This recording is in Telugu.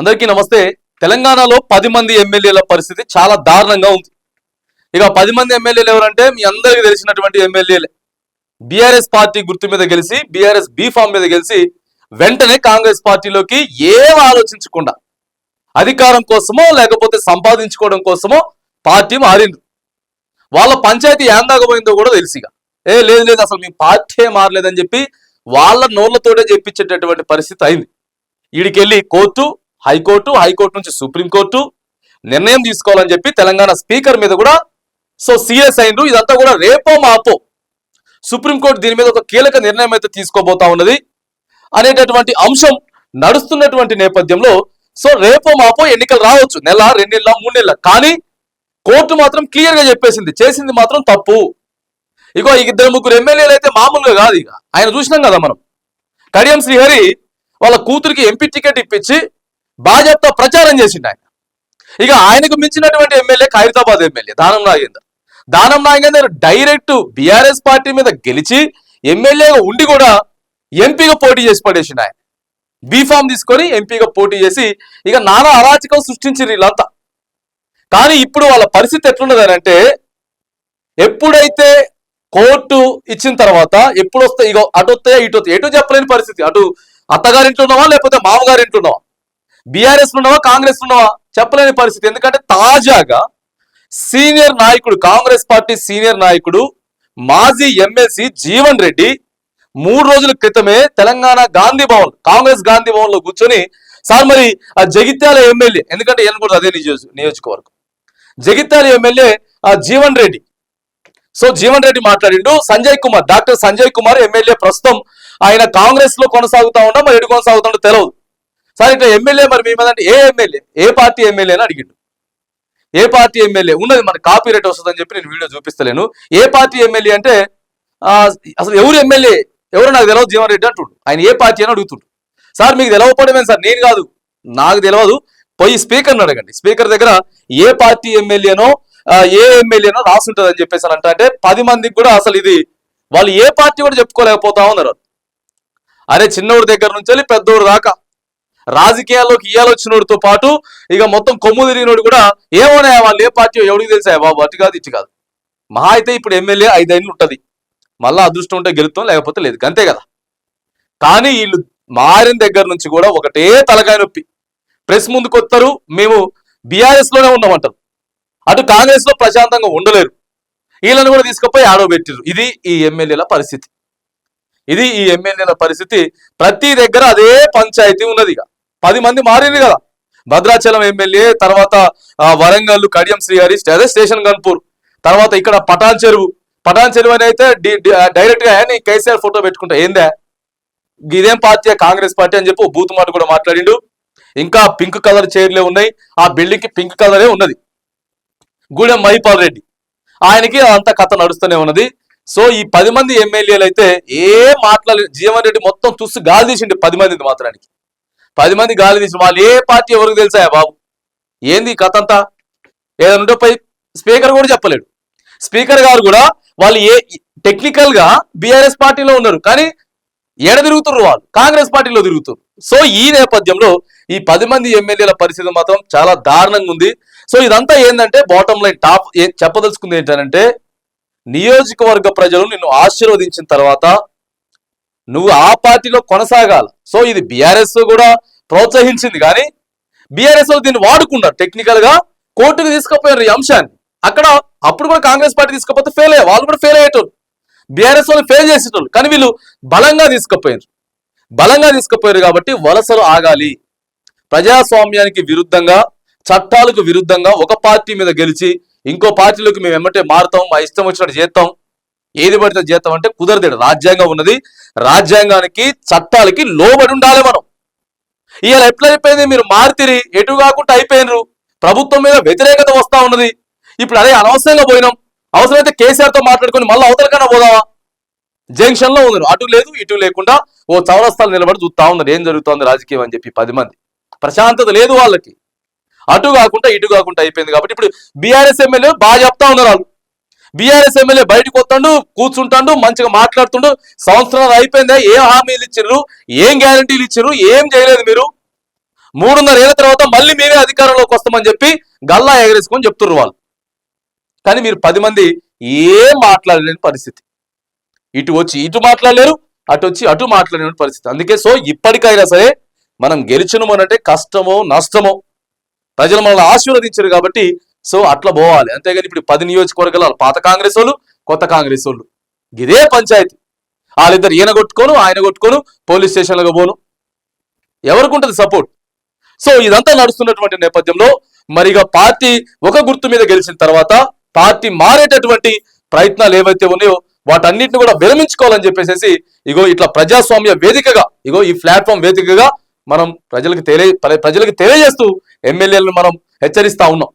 అందరికీ నమస్తే. తెలంగాణలో 10 మంది ఎమ్మెల్యేల పరిస్థితి చాలా దారుణంగా ఉంది. ఇక 10 మంది ఎమ్మెల్యేలు ఎవరంటే మీ అందరికీ తెలిసినటువంటి ఎమ్మెల్యేలే. బీఆర్ఎస్ పార్టీ గుర్తు మీద గెలిచి బీఆర్ఎస్ బీ ఫామ్ మీద గెలిచి వెంటనే కాంగ్రెస్ పార్టీలోకి ఏం ఆలోచించకుండా అధికారం కోసమో లేకపోతే సంపాదించుకోవడం కోసమో పార్టీ మారిండ్రు. వాళ్ళ పంచాయతీ ఏందాకపోయిందో కూడా తెలిసిగా లేదు లేదు అసలు మీ పార్టీ మారలేదని చెప్పి వాళ్ళ నోళ్లతోటే చెప్పించేటటువంటి పరిస్థితి అయింది. వీడికెళ్ళి కోర్టు, హైకోర్టు నుంచి సుప్రీంకోర్టు నిర్ణయం తీసుకోవాలని చెప్పి తెలంగాణ స్పీకర్ మీద కూడా సీరియస్ అయిండ్రు. ఇదంతా కూడా రేపో మాపో సుప్రీంకోర్టు దీని మీద ఒక కీలక నిర్ణయం అయితే తీసుకోబోతా ఉన్నది అనేటటువంటి అంశం నడుస్తున్నటువంటి నేపథ్యంలో రేపో మాపో ఎన్నికలు రావచ్చు, నెల, 2 నెలల, 3 నెలల. కానీ కోర్టు మాత్రం క్లియర్ గా చెప్పేసింది, చేసింది మాత్రం తప్పు. ఇగో 2-3 ఎమ్మెల్యేలు అయితే మామూలుగా కాదు. ఇక ఆయన చూసినాం కదా మనం. కడియం శ్రీహరి వాళ్ళ కూతురికి ఎంపీ టికెట్ ఇప్పించి భాజపా ప్రచారం చేసిండు ఆయన. ఇక ఆయనకు మించినటువంటి MLA Khairatabad MLA Danam Nagender direct BRS party మీద గెలిచి ఎమ్మెల్యేగా ఉండి కూడా ఎంపీగా పోటీ చేసి పడేసిండు ఆయన. బీఫామ్ తీసుకొని ఎంపీగా పోటీ చేసి ఇక నానా అరాచకం సృష్టించారు వీళ్ళంతా. కానీ ఇప్పుడు వాళ్ళ పరిస్థితి ఎట్లున్నదని అంటే, ఎప్పుడైతే కోర్టు ఇచ్చిన తర్వాత ఎప్పుడు వస్తాయి, ఇగో అటు వస్తాయా ఇటు వస్తాయి, ఎటు చెప్పలేని పరిస్థితి. అటు అత్తగారింట్లో ఉన్నావా లేకపోతే మామగారింట్లో ఉన్నావా, బీఆర్ఎస్ ఉన్నావా కాంగ్రెస్ ఉన్నావా చెప్పలేని పరిస్థితి. ఎందుకంటే తాజాగా సీనియర్ నాయకుడు, కాంగ్రెస్ పార్టీ సీనియర్ నాయకుడు, మాజీ ఎమ్మెల్సీ జీవన్ రెడ్డి 3 రోజుల క్రితమే తెలంగాణ గాంధీ భవన్, కాంగ్రెస్ గాంధీ భవన్ లో కూర్చొని సార్ మరి ఆ జగిత్యాల ఎమ్మెల్యే, ఎందుకంటే ఈయన కూడా అదే నియోజకవర్గం, జగిత్యాల ఎమ్మెల్యే జీవన్ రెడ్డి. జీవన్ రెడ్డి మాట్లాడిండు. డాక్టర్ సంజయ్ కుమార్ ఎమ్మెల్యే ప్రస్తుతం ఆయన కాంగ్రెస్ లో కొనసాగుతా ఉన్నా, మరి ఎటు కొనసాగుతుండో తెలియదు సార్. ఇట్లా ఎమ్మెల్యే మరి మీ మీద అంటే ఏ ఎమ్మెల్యే, ఏ పార్టీ ఎమ్మెల్యే అని అడిగిండు. ఏ పార్టీ ఎమ్మెల్యే ఉన్నది, మన కాపీ రైట్ వస్తుందని చెప్పి నేను వీడియో చూపిస్తలేను. ఏ పార్టీ ఎమ్మెల్యే అంటే అసలు ఎవరు ఎమ్మెల్యే ఎవరు నాకు తెలియదు జీవన్ రెడ్డి అంటుడు. ఆయన ఏ పార్టీ అని అడుగుతుండు. సార్ మీకు తెలవకపోవడమే సార్, నేను కాదు, నాకు తెలియదు, పోయి స్పీకర్ని అడగండి, స్పీకర్ దగ్గర ఏ పార్టీ ఎమ్మెల్యేనో ఏ ఎమ్మెల్యేనో రాసుంటది అని చెప్పేసి అంటే 10 మందికి కూడా అసలు ఇది వాళ్ళు ఏ పార్టీ కూడా చెప్పుకోలేకపోతా ఉన్నారు. అరే చిన్నోడి దగ్గర నుంచి వెళ్ళి పెద్దోడు దాకా రాజకీయాల్లోకి ఇయ్యాలొచ్చినోడితో పాటు ఇక మొత్తం కొమ్ము తిరిగినోడు కూడా ఏమోనే వాళ్ళు ఏ పార్టీ ఎవరికి తెలిసా బాబు, అటు కాదు ఇటు కాదు. మహా అయితే ఇప్పుడు ఎమ్మెల్యే 5 ఏళ్ళు ఉంటది, మళ్ళా అదృష్టం ఉంటే గెలుస్తాం లేకపోతే లేదు, అంతే కదా. కానీ వీళ్ళు మారిన దగ్గర నుంచి కూడా ఒకటే తలకాయ నొప్పి. ప్రెస్ ముందుకు వస్తారు, మేము బీఆర్ఎస్ లోనే ఉన్నామంటారు, అటు కాంగ్రెస్ లో ప్రశాంతంగా ఉండలేరు, వీళ్ళని కూడా తీసుకుపోయి ఆడవబెట్టారు. ఇది ఈ ఎమ్మెల్యేల పరిస్థితి. ప్రతి దగ్గర అదే పంచాయతీ ఉన్నది. ఇక 10 మంది మారింది కదా. భద్రాచలం ఎమ్మెల్యే, తర్వాత వరంగల్ కడియం శ్రీహరి, అదే స్టేషన్ గన్పూర్, తర్వాత ఇక్కడ పటాన్ చెరువు అని అయితే డైరెక్ట్ గా కేసీఆర్ ఫోటో పెట్టుకుంటా ఏందా ఇదేం పార్టీ, కాంగ్రెస్ పార్టీ అని చెప్పి బూత్ మాట కూడా మాట్లాడిండు. ఇంకా పింక్ కలర్ చైర్లే ఉన్నాయి, ఆ బిల్డింగ్ కి పింక్ కలరే ఉన్నది. గూడెం మహిపాల్ రెడ్డి, ఆయనకి అంత కథ నడుస్తూనే ఉన్నది. ఈ 10 మంది ఎమ్మెల్యేలు అయితే ఏం మాట్లాడలేదు. జీవన్ రెడ్డి మొత్తం తుస్సు గాలి తీసిండు 10 మంది మాత్రానికి. 10 మంది గాలి తీసి వాళ్ళు ఏ పార్టీ ఎవరికి తెలుసా బాబు, ఏంది కథ అంతా. ఏదైనా ఉంటే పోయి స్పీకర్ కూడా చెప్పలేడు. స్పీకర్ గారు కూడా వాళ్ళు టెక్నికల్ గా బీఆర్ఎస్ పార్టీలో ఉన్నారు, కానీ ఎడ తిరుగుతున్నారు వాళ్ళు, కాంగ్రెస్ పార్టీలో తిరుగుతున్నారు. ఈ నేపథ్యంలో ఈ 10 మంది ఎమ్మెల్యేల పరిస్థితి మాత్రం చాలా దారుణంగా ఉంది. ఇదంతా ఏంటంటే బాటమ్ లైన్ టాప్ చెప్పదలుచుకుంది ఏంటంటే, నియోజకవర్గ ప్రజలు నిన్ను ఆశీర్వదించిన తర్వాత నువ్వు ఆ పార్టీలో కొనసాగాల. ఇది బీఆర్ఎస్ కూడా ప్రోత్సహించింది, కానీ బీఆర్ఎస్ దీన్ని వాడుకున్నారు. టెక్నికల్ గా కోర్టుకు తీసుకుపోయారు ఈ అంశాన్ని. అప్పుడు కూడా కాంగ్రెస్ పార్టీ తీసుకపోతే ఫెయిల్ అయ్యారు, వాళ్ళు కూడా ఫెయిల్ అయ్యేటోళ్ళు, బీఆర్ఎస్ వాళ్ళు ఫెయిల్ చేసేటోళ్ళు. కానీ వీళ్ళు బలంగా తీసుకుపోయారు కాబట్టి వలసలు ఆగాలి. ప్రజాస్వామ్యానికి విరుద్ధంగా, చట్టాలకు విరుద్ధంగా ఒక పార్టీ మీద గెలిచి ఇంకో పార్టీలోకి మేము ఎమ్మటే మారుతాం, మా ఇష్టం వచ్చినట్టు చేస్తాం, ఏది పడితే చేస్తాం అంటే కుదరదేడు. రాజ్యాంగం ఉన్నది, రాజ్యాంగానికి చట్టాలకి లోబడి ఉండాలి మనం. ఇవాళ ఎట్లా అయిపోయింది, మీరు మారితిరి ఎటు కాకుండా అయిపోయినరు, ప్రభుత్వం మీద వ్యతిరేకత వస్తా ఉన్నది. ఇప్పుడు అదే అనవసరంగా పోయినాం, అవసరమైతే కేసీఆర్ తో మాట్లాడుకొని మళ్ళీ అవతలకన్నా పోదామా, జంక్షన్ లో ఉన్నారు, అటు లేదు ఇటు లేకుండా ఓ చౌరస్తాలు నిలబడి చూస్తా ఉన్నారు ఏం జరుగుతోంది రాజకీయం అని చెప్పి. 10 మంది ప్రశాంతత లేదు వాళ్ళకి, అటు కాకుండా ఇటు కాకుండా అయిపోయింది. కాబట్టి ఇప్పుడు బీఆర్ఎస్ ఎమ్మెల్యే బాగా చెప్తా ఉన్నారు. వాళ్ళు బీఆర్ఎస్ ఎమ్మెల్యే బయటకు వస్తాడు, కూర్చుంటాడు, మంచిగా మాట్లాడుతుండు. సంవత్సరాలు అయిపోయిందా, ఏం హామీలు ఇచ్చారు, ఏం గ్యారంటీలు ఇచ్చారు, ఏం చేయలేదు మీరు. 3.5 ఏళ్ల తర్వాత మళ్ళీ మేమే అధికారంలోకి వస్తామని చెప్పి గల్లా ఎగరేసుకొని చెప్తున్నారు వాళ్ళు. కానీ మీరు 10 మంది ఏం మాట్లాడలేని పరిస్థితి. ఇటు వచ్చి ఇటు మాట్లాడలేరు, అటు వచ్చి అటు మాట్లాడలేని పరిస్థితి. అందుకే సో ఇప్పటికైనా సరే మనం గెలిచినము అంటే కష్టమో నష్టమో ప్రజలు మనల్ని ఆశీర్వదించారు కాబట్టి సో అట్లా పోవాలి. అంతేగాని ఇప్పుడు 10 నియోజకవర్గాలు పాత కాంగ్రెస్ వాళ్ళు, కొత్త కాంగ్రెస్ వాళ్ళు, ఇదే పంచాయతీ. వాళ్ళిద్దరు ఈయన కొట్టుకోను ఆయన కొట్టుకోను పోలీస్ స్టేషన్లకు పోను, ఎవరికి ఉంటుంది సపోర్ట్? సో ఇదంతా నడుస్తున్నటువంటి నేపథ్యంలో మరిగా పార్టీ ఒక గుర్తు మీద గెలిచిన తర్వాత పార్టీ మారేటటువంటి ప్రయత్నాలు ఏవైతే ఉన్నాయో వాటన్నిటిని కూడా విరమించుకోవాలని చెప్పేసి ఇగో ఇట్లా ప్రజాస్వామ్య వేదికగా ఇగో ఈ ప్లాట్ఫామ్ వేదికగా మనం ప్రజలకు తెలియజేస్తూ ఎమ్మెల్యేలను మనం హెచ్చరిస్తా ఉన్నాం.